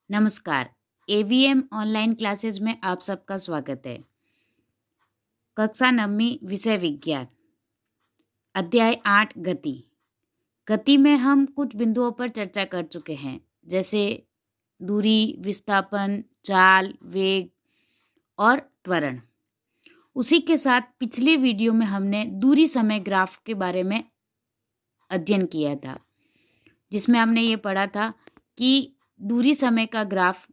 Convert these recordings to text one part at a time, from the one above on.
नमस्कार। AVM online classes में आप सबका स्वागत है। कक्षा 9वीं विषय विज्ञान, अध्याय 8 गति। गति में हम कुछ बिंदुओं पर चर्चा कर चुके हैं, जैसे दूरी, विस्थापन, चाल, वेग और त्वरण। उसी के साथ पिछले वीडियो में हमने दूरी समय ग्राफ के बारे में अध्ययन किया था, जिसमें हमने ये पढ़ा था कि दूरी समय का ग्राफ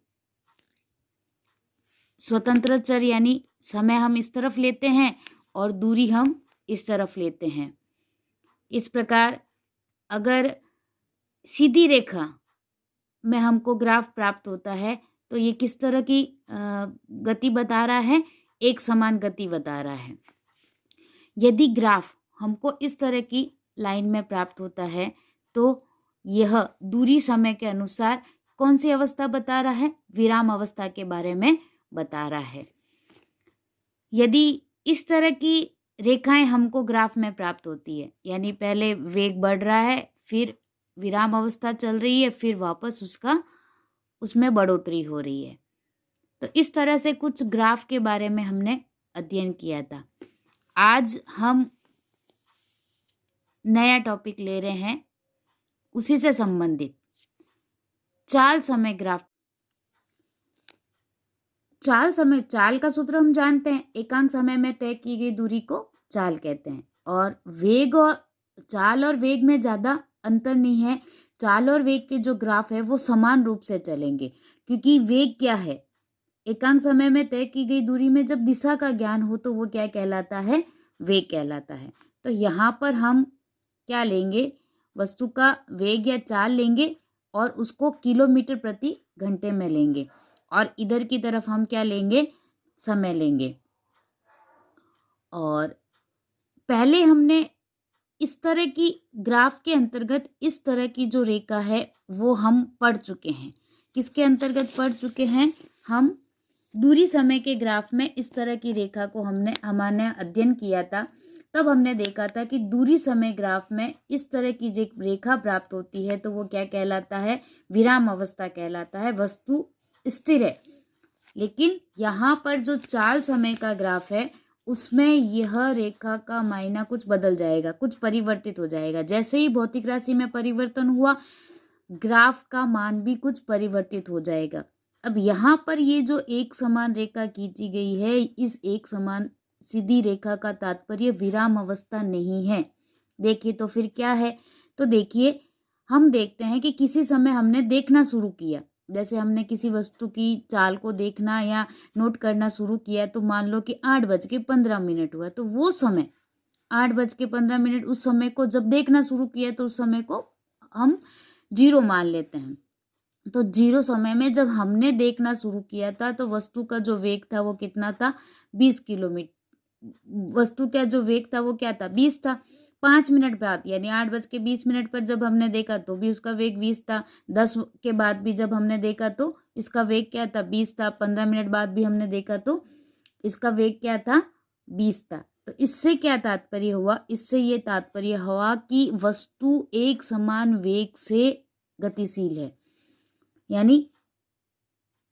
स्वतंत्र चर यानी समय हम इस तरफ लेते हैं और दूरी हम इस तरफ लेते हैं। इस प्रकार अगर सीधी रेखा में हमको ग्राफ प्राप्त होता है तो ये किस तरह की गति बता रहा है? एक समान गति बता रहा है। यदि ग्राफ हमको इस तरह की लाइन में प्राप्त होता है तो यह दूरी समय के अनुसार कौन सी अवस्था बता रहा है? विराम अवस्था के बारे में बता रहा है। यदि इस तरह की रेखाएं हमको ग्राफ में प्राप्त होती है, यानी पहले वेग बढ़ रहा है, फिर विराम अवस्था चल रही है, फिर वापस उसमें बढ़ोतरी हो रही है, तो इस तरह से कुछ ग्राफ के बारे में हमने अध्ययन किया था। आज हम नया टॉपिक ले रहे हैं, उसी से संबंधित चाल समय ग्राफ। चाल का सूत्र हम जानते हैं, एकांक समय में तय की गई दूरी को चाल कहते हैं। और वेग और चाल और वेग में ज़्यादा अंतर नहीं है। चाल और वेग के जो ग्राफ है वो समान रूप से चलेंगे, क्योंकि वेग क्या है? एकांक समय में तय की गई दूरी में जब दिशा का ज्ञान हो तो वो क्या कहलाता है? वेग कहलाता है। तो यहाँ पर हम क्या लेंगे? वस्तु का वेग या चाल लेंगे और उसको किलोमीटर प्रति घंटे में लेंगे, और इधर की तरफ हम क्या लेंगे? समय लेंगे। और पहले हमने इस तरह की ग्राफ के अंतर्गत इस तरह की जो रेखा है वो हम पढ़ चुके हैं। किसके अंतर्गत पढ़ चुके हैं? हम दूरी समय के ग्राफ में इस तरह की रेखा को हमने अध्ययन किया था। तब हमने देखा था कि दूरी समय ग्राफ में इस तरह की जो रेखा प्राप्त होती है तो वो क्या कहलाता है? विराम अवस्था कहलाता है। वस्तु स्थिर है। लेकिन यहाँ पर जो चाल समय का ग्राफ है उसमें यह रेखा का मायना कुछ बदल जाएगा, कुछ परिवर्तित हो जाएगा। जैसे ही भौतिक राशि में परिवर्तन हुआ, ग्राफ का मान भी कुछ परिवर्तित हो जाएगा। अब यहाँ पर ये जो एक समान रेखा खींची गई है, इस एक समान सीधी रेखा का तात्पर्य विराम अवस्था नहीं है। देखिए तो फिर क्या है? तो देखिए, हम देखते हैं कि किसी समय हमने देखना शुरू किया, जैसे हमने किसी वस्तु की चाल को देखना या नोट करना शुरू किया, तो मान लो कि 8:15 हुआ, तो वो समय 8:15 उस समय को जब देखना शुरू किया तो उस समय को हम 0 मान लेते हैं। तो 0 समय में जब हमने देखना शुरू किया था तो वस्तु का जो वेग था वो कितना था? 20 किलोमीटर। वस्तु का जो वेग था वो क्या था? 20 था। 5 मिनट बाद यानी 8:20 पर जब हमने देखा तो भी उसका वेग 20 था। 10 के बाद भी जब हमने देखा तो इसका वेग क्या था? 20 था। 15 मिनट बाद भी हमने देखा तो इसका वेग क्या था? 20 था। तो इससे क्या तात्पर्य हुआ? इससे ये तात्पर्य हुआ कि वस्तु एक समान वेग से गतिशील है, यानी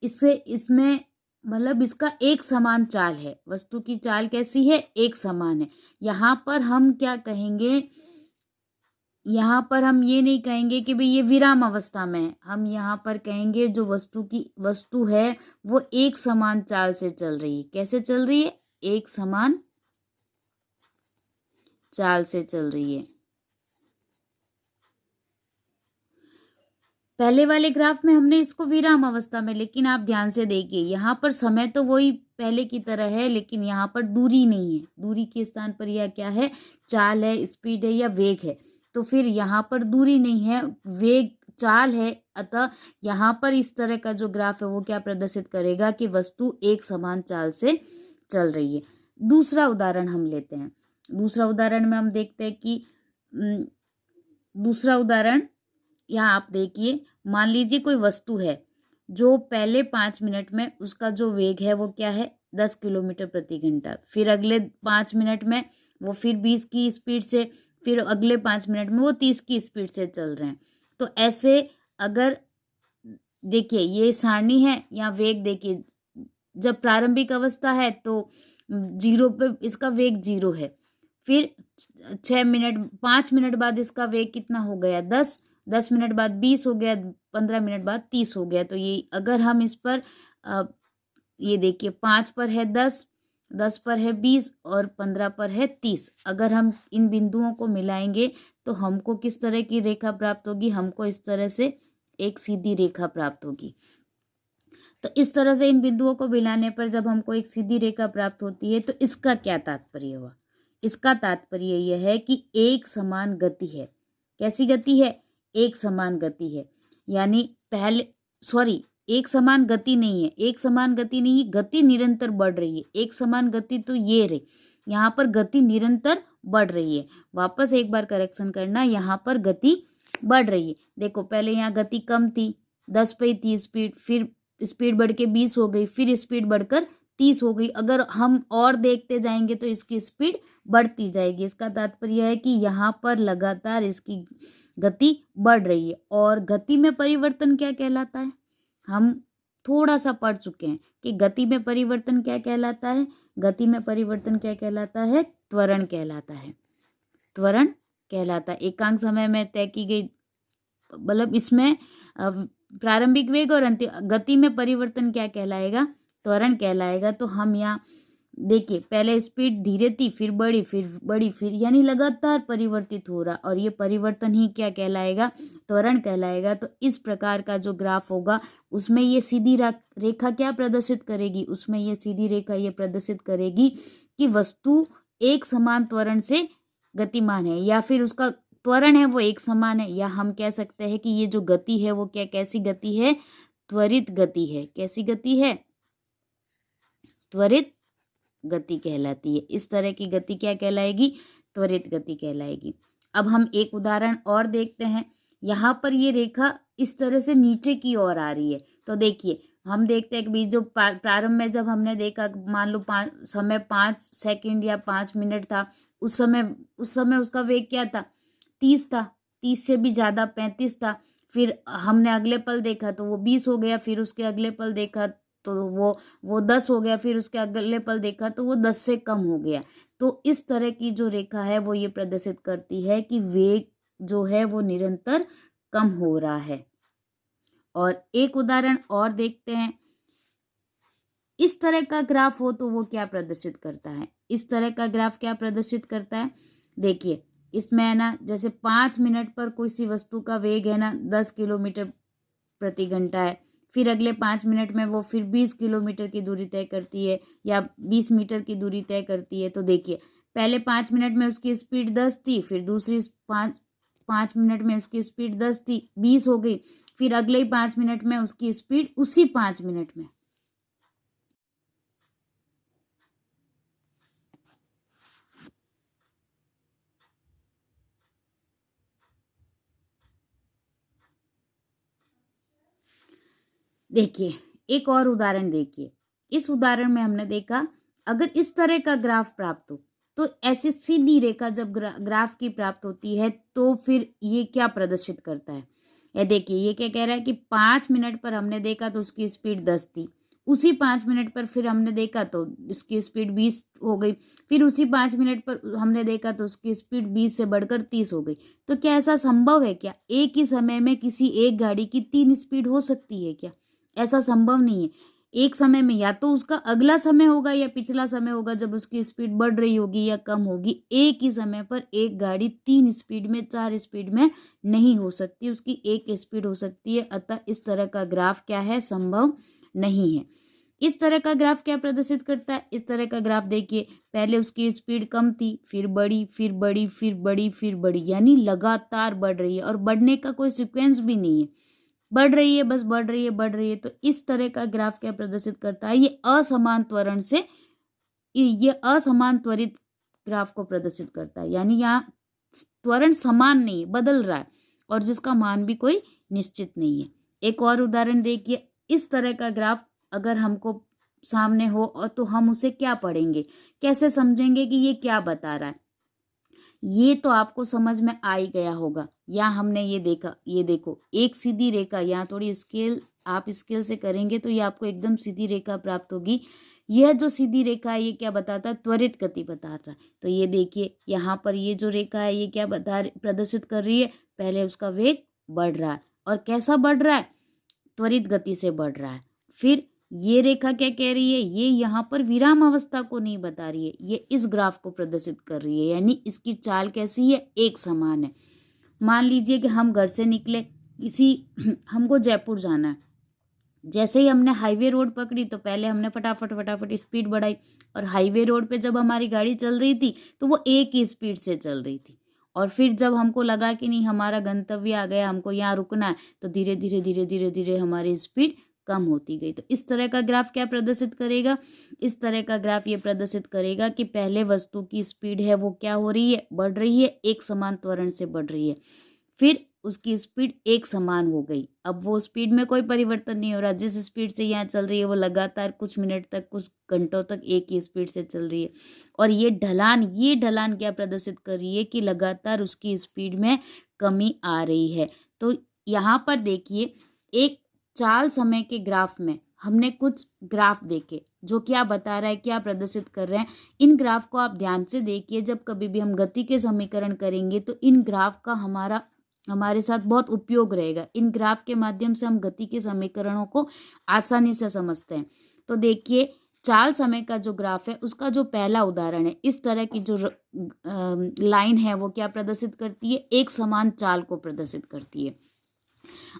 इसमें मतलब इसका एक समान चाल है। वस्तु की चाल कैसी है? एक समान है। यहाँ पर हम क्या कहेंगे? यहाँ पर हम ये नहीं कहेंगे कि भाई ये विराम अवस्था में है। हम यहाँ पर कहेंगे जो वस्तु है वो एक समान चाल से चल रही है। कैसे चल रही है? एक समान चाल से चल रही है। पहले वाले ग्राफ में हमने इसको विराम अवस्था में, लेकिन आप ध्यान से देखिए यहाँ पर समय तो वही पहले की तरह है, लेकिन यहाँ पर दूरी नहीं है। दूरी के स्थान पर यह क्या है? चाल है, स्पीड है या वेग है। तो फिर यहाँ पर दूरी नहीं है, वेग चाल है। अतः यहाँ पर इस तरह का जो ग्राफ है वो क्या प्रदर्शित करेगा कि वस्तु एक समान चाल से चल रही है। दूसरा उदाहरण हम लेते हैं। दूसरा उदाहरण में हम देखते हैं कि दूसरा उदाहरण यहाँ आप देखिए, मान लीजिए कोई वस्तु है जो पहले 5 मिनट में उसका जो वेग है वो क्या है? 10 किलोमीटर प्रति घंटा। फिर अगले 5 मिनट में वो फिर 20 की स्पीड से, फिर अगले 5 मिनट में वो 30 की स्पीड से चल रहे हैं। तो ऐसे अगर देखिए ये सारणी है, यहाँ वेग देखिए, जब प्रारंभिक अवस्था है तो 0 पे इसका वेग 0 है। फिर 6 मिनट 5 मिनट बाद इसका वेग कितना हो गया 10, 10 मिनट बाद 20 हो गया, 15 मिनट बाद 30 हो गया। तो ये अगर हम इस पर ये देखिए 5 पर है 10, 10 पर है 20 और 15 पर है 30। अगर हम इन बिंदुओं को मिलाएंगे तो हमको किस तरह की रेखा प्राप्त होगी? हमको इस तरह से एक सीधी रेखा प्राप्त होगी। तो इस तरह से इन बिंदुओं को मिलाने पर जब हमको एक सीधी रेखा प्राप्त होती है तो इसका क्या तात्पर्य हुआ? इसका तात्पर्य यह है कि एक समान गति है। कैसी गति है? एक समान गति है। यानी एक समान गति नहीं है, एक समान गति नहीं है, गति निरंतर बढ़ रही है। एक समान गति तो ये रही, यहाँ पर गति निरंतर बढ़ रही है। वापस एक बार करेक्शन करना, यहाँ पर गति बढ़ रही है। देखो पहले यहाँ गति कम थी, 10 पे थी स्पीड, फिर स्पीड बढ़ के 20 हो गई, फिर स्पीड बढ़कर 30 हो गई। अगर हम और देखते जाएंगे तो इसकी स्पीड बढ़ती जाएगी। इसका तात्पर्य है कि यहाँ पर लगातार इसकी गति बढ़ रही है। और गति में परिवर्तन क्या कहलाता है? हम थोड़ा सा पढ़ चुके हैं कि गति में परिवर्तन क्या कहलाता है। गति में परिवर्तन क्या कहलाता है? त्वरण कहलाता है। त्वरण कहलाता है। एकांक समय में तय की गई, मतलब इसमें प्रारंभिक वेग और अंतिम गति में परिवर्तन क्या कहलाएगा? त्वरण कहलाएगा। तो हम यहाँ देखिए पहले स्पीड धीरे थी, फिर बढ़ी, फिर बढ़ी, फिर यानी लगातार परिवर्तित हो रहा, और ये परिवर्तन ही क्या कहलाएगा? त्वरण कहलाएगा। तो इस प्रकार का जो ग्राफ होगा उसमें ये सीधी रेखा क्या प्रदर्शित करेगी? उसमें ये सीधी रेखा ये प्रदर्शित करेगी कि वस्तु एक समान त्वरण से गतिमान है, या फिर उसका त्वरण है वो एक समान है, या हम कह सकते हैं कि ये जो गति है वो क्या कैसी गति है? त्वरित गति है। कैसी गति है? त्वरित गति कहलाती है। इस तरह की गति क्या कहलाएगी? त्वरित गति कहलाएगी। अब हम एक उदाहरण और देखते हैं। यहाँ पर ये रेखा इस तरह से नीचे की ओर आ रही है। तो देखिए हम देखते हैं कि जो प्रारंभ में जब हमने देखा, मान लो समय 5 सेकंड या 5 मिनट था, उस समय उसका वेग क्या था? 30 था, 30 से भी ज़्यादा 35 था। फिर हमने अगले पल देखा तो वो 20 हो गया, फिर उसके अगले पल देखा तो वो 10 हो गया, फिर उसके अगले पल देखा तो वो 10 से कम हो गया। तो इस तरह की जो रेखा है वो ये प्रदर्शित करती है कि वेग जो है वो निरंतर कम हो रहा है। और एक उदाहरण और देखते हैं। इस तरह का ग्राफ हो तो वो क्या प्रदर्शित करता है? इस तरह का ग्राफ क्या प्रदर्शित करता है? देखिए इसमें है ना, जैसे 5 मिनट पर कोई सी वस्तु का वेग है ना 10 किलोमीटर प्रति घंटा है, फिर अगले 5 मिनट में वो फिर 20 किलोमीटर की दूरी तय करती है या 20 मीटर की दूरी तय करती है। तो देखिए पहले 5 मिनट में उसकी स्पीड 10 थी, फिर दूसरी 5 मिनट में उसकी स्पीड 10 थी, 20 हो गई, फिर अगले 5 मिनट में उसकी स्पीड उसी 5 मिनट में देखिए एक और उदाहरण देखिए। इस उदाहरण में हमने देखा अगर इस तरह का ग्राफ प्राप्त हो तो ऐसी सीधी रेखा जब ग्राफ की प्राप्त होती है तो फिर ये क्या प्रदर्शित करता है? ये देखिए ये क्या कह रहा है कि 5 मिनट पर हमने देखा तो उसकी स्पीड 10 थी, उसी 5 मिनट पर फिर हमने देखा तो इसकी स्पीड 20 हो गई, फिर उसी 5 मिनट पर हमने देखा तो उसकी स्पीड 20 से बढ़कर 30 हो गई। तो क्या ऐसा संभव है क्या? एक ही समय में किसी एक गाड़ी की 3 स्पीड हो सकती है क्या? ऐसा संभव नहीं है। एक समय में या तो उसका अगला समय होगा या पिछला समय होगा जब उसकी स्पीड बढ़ रही होगी या कम होगी। एक ही समय पर एक गाड़ी 3 स्पीड में 4 स्पीड में नहीं हो सकती, उसकी एक स्पीड हो सकती है। अतः इस तरह का ग्राफ क्या है? संभव नहीं है। इस तरह का ग्राफ क्या प्रदर्शित करता है? इस तरह का ग्राफ देखिए पहले उसकी स्पीड कम थी, फिर बढ़ी, फिर बढ़ी, फिर बढ़ी, फिर बढ़ी, यानी लगातार बढ़ रही है और बढ़ने का कोई सीक्वेंस भी नहीं है, बढ़ रही है, बस बढ़ रही है, बढ़ रही है। तो इस तरह का ग्राफ क्या प्रदर्शित करता है? ये असमान त्वरण से, ये असमान त्वरित ग्राफ को प्रदर्शित करता है। यानी यहाँ त्वरण समान नहीं है, बदल रहा है और जिसका मान भी कोई निश्चित नहीं है। एक और उदाहरण देखिए। इस तरह का ग्राफ अगर हमको सामने हो और तो हम उसे क्या पढ़ेंगे, कैसे समझेंगे कि ये क्या बता रहा है? ये तो आपको समझ में आ ही गया होगा। यहाँ हमने ये देखा, ये देखो एक सीधी रेखा, यहाँ थोड़ी स्केल आप स्केल से करेंगे तो ये आपको एकदम सीधी रेखा प्राप्त होगी। यह जो सीधी रेखा है ये क्या बताता है, त्वरित गति बताता है। तो ये देखिए यहाँ पर ये जो रेखा है ये क्या प्रदर्शित कर रही है, पहले उसका वेग बढ़ रहा है और कैसा बढ़ रहा है, त्वरित गति से बढ़ रहा है। फिर ये रेखा क्या कह रही है, ये यहाँ पर विराम अवस्था को नहीं बता रही है, ये इस ग्राफ को प्रदर्शित कर रही है, यानी इसकी चाल कैसी है, एक समान है। मान लीजिए कि हम घर से निकले, हमको जयपुर जाना है। जैसे ही हमने हाईवे रोड पकड़ी तो पहले हमने फटाफट स्पीड बढ़ाई, और हाईवे रोड पे जब हमारी गाड़ी चल रही थी तो वो एक ही स्पीड से चल रही थी। और फिर जब हमको लगा कि नहीं हमारा गंतव्य आ गया, हमको यहाँ रुकना है, तो धीरे धीरे हमारी स्पीड कम होती गई। तो इस तरह का ग्राफ क्या प्रदर्शित करेगा, इस तरह का ग्राफ ये प्रदर्शित करेगा कि पहले वस्तु की स्पीड है वो क्या हो रही है, बढ़ रही है, एक समान त्वरण से बढ़ रही है। फिर उसकी स्पीड एक समान हो गई, अब वो स्पीड में कोई परिवर्तन नहीं हो रहा, जिस स्पीड से यहाँ चल रही है वो लगातार कुछ मिनट तक, कुछ घंटों तक एक ही स्पीड से चल रही है। और ये ढलान क्या प्रदर्शित कर रही है कि लगातार उसकी स्पीड में कमी आ रही है। तो यहाँ पर देखिए एक चाल समय के ग्राफ में हमने कुछ ग्राफ देखे जो क्या बता रहा है, क्या प्रदर्शित कर रहे हैं। इन ग्राफ को आप ध्यान से देखिए, जब कभी भी हम गति के समीकरण करेंगे तो इन ग्राफ का हमारे साथ बहुत उपयोग रहेगा। इन ग्राफ के माध्यम से हम गति के समीकरणों को आसानी से समझते हैं। तो देखिए चाल समय का जो ग्राफ है उसका जो पहला उदाहरण है, इस तरह की जो लाइन है वो क्या प्रदर्शित करती है, एक समान चाल को प्रदर्शित करती है।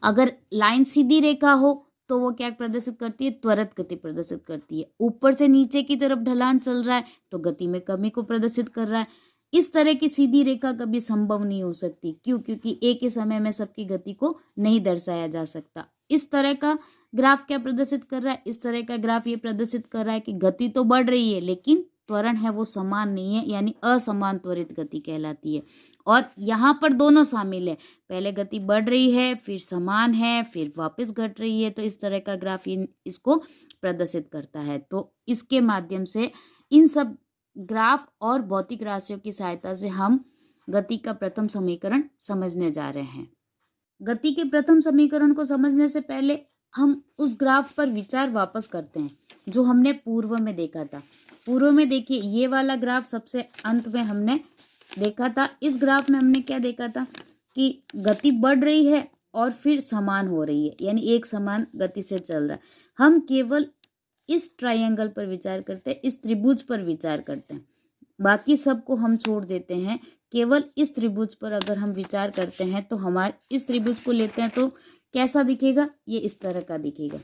अगर लाइन सीधी रेखा हो तो वो क्या प्रदर्शित करती है, त्वरित गति प्रदर्शित करती है। ऊपर से नीचे की तरफ ढलान चल रहा है तो गति में कमी को प्रदर्शित कर रहा है। इस तरह की सीधी रेखा कभी संभव नहीं हो सकती, क्योंकि एक ही समय में सबकी गति को नहीं दर्शाया जा सकता। इस तरह का ग्राफ क्या प्रदर्शित कर रहा है, इस तरह का ग्राफ ये प्रदर्शित कर रहा है कि गति तो बढ़ रही है लेकिन त्वरण है वो समान नहीं है, यानी असमान त्वरित गति कहलाती है। और यहाँ पर दोनों शामिल है, पहले गति बढ़ रही है, फिर समान है, फिर वापस घट रही है। तो इस तरह का ग्राफ इसको प्रदर्शित करता है। तो इसके माध्यम से इन सब ग्राफ और भौतिक राशियों की सहायता से हम गति का प्रथम समीकरण समझने जा रहे हैं। गति के प्रथम समीकरण को समझने से पहले हम उस ग्राफ पर विचार वापस करते हैं जो हमने पूर्व में देखा था। पूर्व में देखिए ये वाला ग्राफ सबसे अंत में हमने देखा था। इस ग्राफ में हमने क्या देखा था कि गति बढ़ रही है और फिर समान हो रही है, यानी एक समान गति से चल रहा है। हम केवल इस ट्रायंगल पर विचार करते हैं, इस त्रिभुज पर विचार करते हैं, बाकी सबको हम छोड़ देते हैं। केवल इस त्रिभुज पर अगर हम विचार करते हैं तो हमारे इस त्रिभुज को लेते हैं तो कैसा दिखेगा, ये इस तरह का दिखेगा।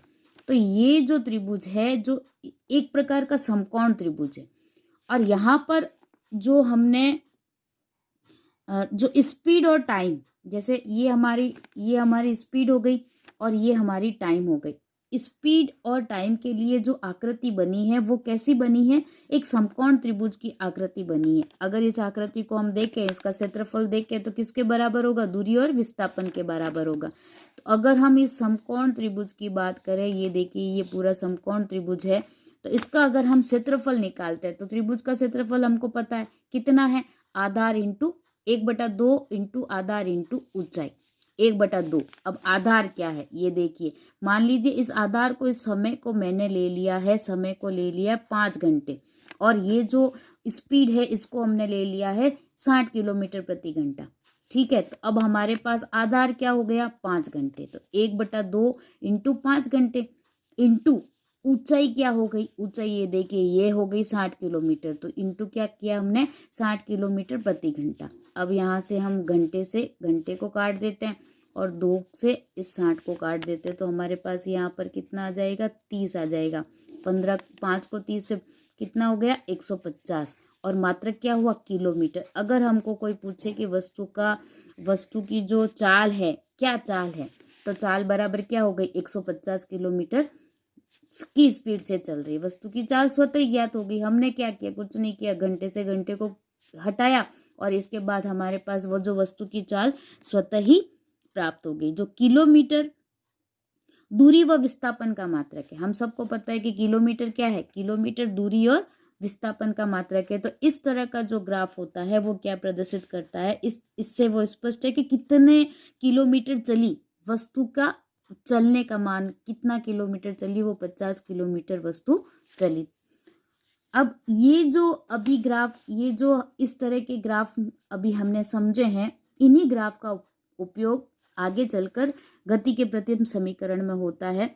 तो ये जो त्रिभुज है जो एक प्रकार का समकोण त्रिभुज है, और यहाँ पर जो हमने जो स्पीड और टाइम, जैसे ये हमारी स्पीड हो गई और ये हमारी टाइम हो गई। स्पीड और टाइम के लिए जो आकृति बनी है वो कैसी बनी है, एक समकोण त्रिभुज की आकृति बनी है। अगर इस आकृति को हम देखें, इसका क्षेत्रफल देखें तो किसके बराबर होगा, दूरी और विस्थापन के बराबर होगा। तो अगर हम इस समकोण त्रिभुज की बात करें, ये देखिए ये पूरा समकोण त्रिभुज है, तो इसका अगर हम क्षेत्रफल निकालते हैं तो त्रिभुज का क्षेत्रफल हमको पता है कितना है, आधार इंटू 1/2 इंटू आधार इंटू ऊंचाई 1/2। अब आधार क्या है ये देखिए, मान लीजिए इस आधार को, इस समय को मैंने ले लिया है, समय को ले लिया है 5 घंटे, और ये जो स्पीड है इसको हमने ले लिया है 60 किलोमीटर प्रति घंटा। ठीक है, तो अब हमारे पास आधार क्या हो गया, 5 घंटे। तो 1/2 इंटू 5 घंटे इंटू ऊंचाई क्या हो गई, ऊंचाई ये देखिए ये हो गई 60 किलोमीटर। तो इंटू क्या किया हमने, 60 किलोमीटर प्रति घंटा। अब यहाँ से हम घंटे से घंटे को काट देते हैं और 2 से इस 60 को काट देते हैं, तो हमारे पास यहाँ पर कितना आ जाएगा, 30 आ जाएगा। 15 5 को 30 से कितना हो गया, 150। और मात्रक क्या हुआ, किलोमीटर। अगर हमको कोई पूछे कि वस्तु की जो चाल है, क्या चाल है, तो चाल बराबर क्या हो गई, 150 किलोमीटर की स्पीड से चल रही है। वस्तु की चाल स्वतः ही ज्ञात हो गई। हमने क्या किया, कुछ नहीं किया, घंटे से घंटे को हटाया और इसके बाद हमारे पास वो जो वस्तु की चाल स्वतः ही प्राप्त हो गई। जो किलोमीटर दूरी व विस्थापन का मात्रक है, हम सबको पता है कि किलोमीटर क्या है, किलोमीटर दूरी और विस्थापन का मात्रक है। तो इस तरह का जो ग्राफ होता है वो क्या प्रदर्शित करता है, इससे वो स्पष्ट है कि कितने किलोमीटर चली वस्तु का चलने का मान कितना किलोमीटर चली, वो 50 किलोमीटर वस्तु चली। अब ये जो अभी ग्राफ, ये जो इस तरह के ग्राफ अभी हमने समझे हैं, इन्हीं ग्राफ का उपयोग आगे चलकर गति के प्रथम समीकरण में होता है।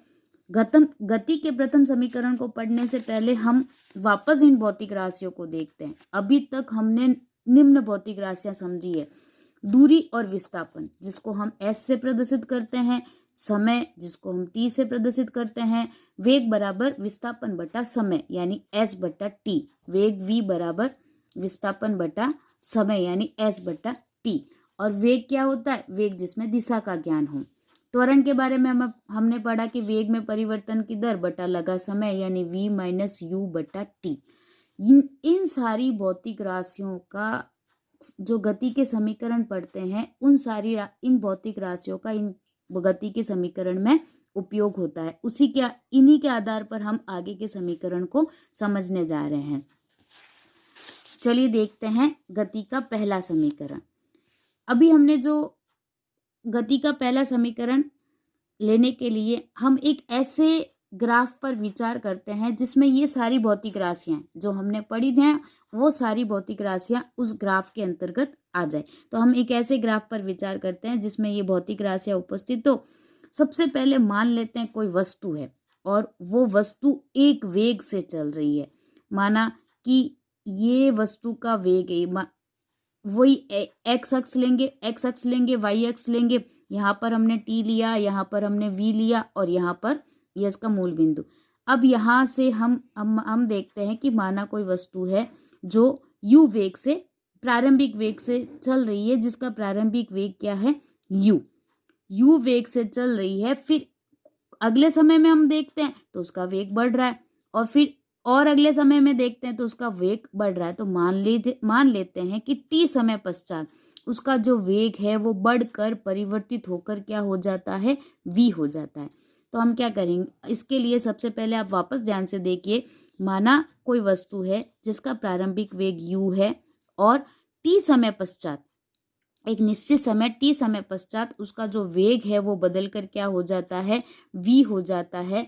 गति के प्रथम समीकरण को पढ़ने से पहले हम वापस इन भौतिक राशियों को देखते हैं। अभी तक हमने निम्न भौतिक राशियां समझी है। दूरी और विस्थापन, जिसको हम s से प्रदर्शित करते हैं, समय जिसको हम t से प्रदर्शित करते हैं, वेग बराबर विस्थापन बटा समय यानी s बटा t, वेग v बराबर विस्थापन बटा समय यानी s बटा t। और वेग क्या होता है? वेग जिसमें दिशा का ज्ञान हो। त्वरण के बारे में हमने पढ़ा कि वेग में परिवर्तन की दर बटा लगा समय यानी v माइनस यू बटा टी। इन सारी भौतिक राशियों का जो गति के समीकरण पढ़ते हैं, इन भौतिक राशियों का इन गति के समीकरण में उपयोग होता है। इन्हीं के आधार पर हम आगे के समीकरण को समझने जा रहे हैं। चलिए देखते हैं गति का पहला समीकरण। अभी हमने जो गति का पहला समीकरण लेने के लिए हम एक ऐसे ग्राफ पर विचार करते हैं जिसमें ये सारी भौतिक राशियां जो हमने पढ़ी हैं, वो सारी भौतिक राशियां उस ग्राफ के अंतर्गत आ जाए। तो हम एक ऐसे ग्राफ पर विचार करते हैं जिसमें ये भौतिक राशियां उपस्थित हो। सबसे पहले मान लेते हैं कोई वस्तु है और वो वस्तु एक वेग से चल रही है। माना कि ये वस्तु का वेग है, वही एक्स अक्ष लेंगे, वाई अक्ष लेंगे। यहाँ पर हमने टी लिया, यहाँ पर हमने वी लिया और यहाँ पर ये इसका मूल बिंदु। अब यहाँ से हम देखते हैं कि माना कोई वस्तु है जो यू वेग से, प्रारंभिक वेग से चल रही है, जिसका प्रारंभिक वेग क्या है? यू वेग से चल रही है। फिर अगले समय में हम देखते हैं तो उसका वेग बढ़ रहा है, और फिर और अगले समय में देखते हैं तो उसका वेग बढ़ रहा है। तो मान लेते हैं कि टी समय पश्चात उसका जो वेग है वो बढ़कर परिवर्तित होकर क्या हो जाता है? v हो जाता है। तो हम क्या करेंगे इसके लिए? सबसे पहले आप वापस ध्यान से देखिए। माना कोई वस्तु है जिसका प्रारंभिक वेग u है और t समय पश्चात, एक निश्चित समय t समय पश्चात उसका जो वेग है वो बदलकर क्या हो जाता है? v हो जाता है।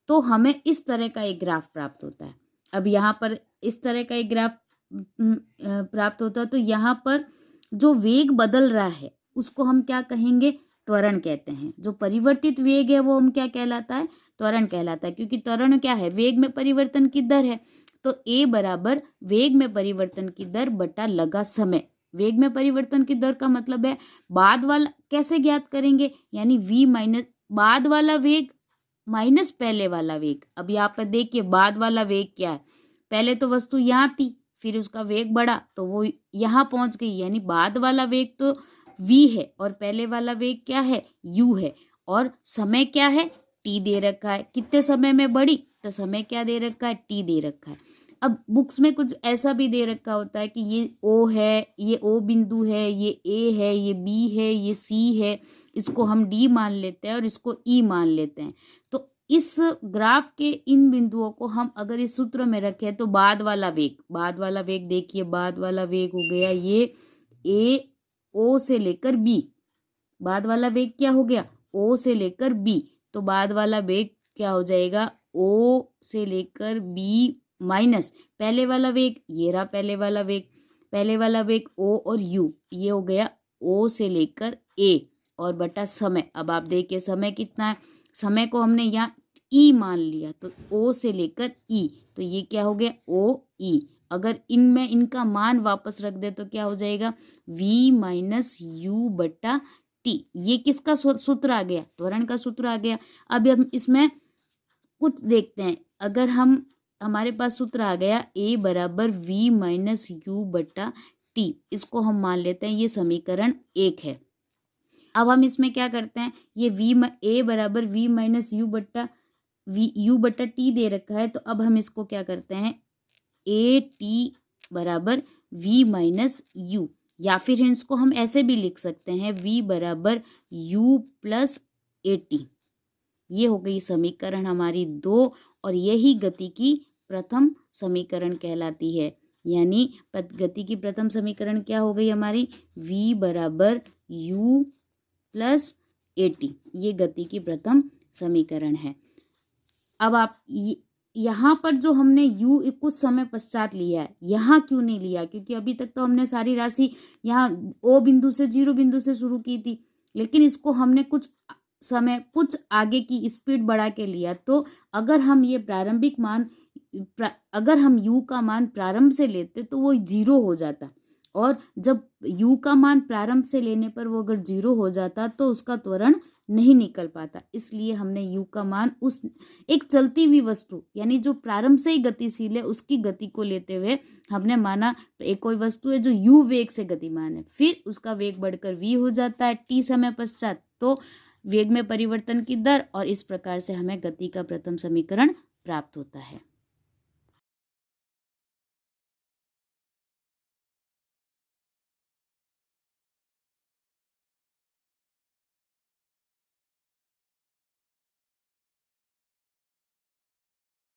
तो हमें इस तरह का एक ग्राफ प्राप्त होता है। अब यहाँ पर इस तरह का एक ग्राफ प्राप्त होता है। तो यहाँ पर जो वेग बदल रहा है उसको हम क्या कहेंगे? त्वरण कहते हैं। जो परिवर्तित वेग है वो हम क्या कहलाता है? त्वरण कहलाता है, क्योंकि त्वरण क्या है? वेग में परिवर्तन की दर है। तो a बराबर वेग में परिवर्तन की दर बटा लगा समय। वेग में परिवर्तन की दर का मतलब है बाद वाला, कैसे ज्ञात करेंगे? यानी v माइनस बाद वाला वेग माइनस पहले वाला वेग। अब यहाँ पर देखिए बाद वाला वेग क्या है? पहले तो वस्तु यहाँ थी, फिर उसका वेग बढ़ा तो वो यहाँ पहुंच गई, यानी बाद वाला वेग तो v है और पहले वाला वेग क्या है? u है। और समय क्या है? t दे रखा है। कितने समय में बढ़ी? तो समय क्या दे रखा है? t दे रखा है। अब बुक्स में कुछ ऐसा भी दे रखा होता है कि ये O है, ये O बिंदु है, ये A है, ये B है, ये C है, इसको हम D मान लेते हैं और इसको E मान लेते हैं। तो इस ग्राफ के इन बिंदुओं को हम अगर इस सूत्र में रखें तो बाद वाला वेग देखिए, बाद वाला वेग हो गया ये A O से लेकर B। बाद वाला वेग क्या हो गया? O से लेकर B। तो बाद वाला वेग क्या हो जाएगा? O से लेकर B माइनस पहले वाला वेग, ये रहा पहले वाला वेग O और U, ये हो गया O से लेकर A और बटा समय। अब आप देखिए समय कितना है? समय को हमने यहाँ E मान लिया तो O से लेकर E, तो ये क्या हो गया? OE। अगर इनमें इनका मान वापस रख दे तो क्या हो जाएगा? v माइनस यू बटा टी। ये किसका सूत्र आ गया? त्वरण का सूत्र आ गया। अब हम इसमें कुछ देखते हैं। अगर हमारे पास सूत्र आ गया a बराबर v माइनस यू बटा टी, इसको हम मान लेते हैं ये समीकरण 1 है। अब हम इसमें क्या करते हैं? ये a बराबर v माइनस यू बटा टी दे रखा है। तो अब हम इसको क्या करते हैं? a t बराबर v माइनस यू, या फिर इसको हम ऐसे भी लिख सकते हैं v बराबर u प्लस ए टी। ये हो गई समीकरण हमारी 2 और यही गति की प्रथम समीकरण कहलाती है। यानी गति की प्रथम समीकरण क्या हो गई हमारी? v बराबर u प्लस at। ये गति की प्रथम समीकरण है। अब आप यहाँ पर जो हमने u कुछ समय पश्चात लिया है, यहाँ क्यों नहीं लिया? क्योंकि अभी तक तो हमने सारी राशि यहाँ O बिंदु से 0 बिंदु से शुरू की थी, लेकिन इसको हमने कुछ समय कुछ आगे की स्पीड बढ़ा के लिया। तो अगर हम ये प्रारंभिक मान अगर हम u का मान प्रारंभ से लेते तो वो 0 हो जाता, और जब u का मान प्रारंभ से लेने पर वो अगर 0 हो जाता तो उसका त्वरण नहीं निकल पाता। इसलिए हमने u का मान उस एक चलती हुई वस्तु यानी जो प्रारंभ से ही गतिशील है उसकी गति को लेते हुए हमने माना एक कोई वस्तु है जो u वेग से गतिमान है, फिर उसका वेग बढ़कर v हो जाता है t समय पश्चात, तो वेग में परिवर्तन की दर, और इस प्रकार से हमें गति का प्रथम समीकरण प्राप्त होता है।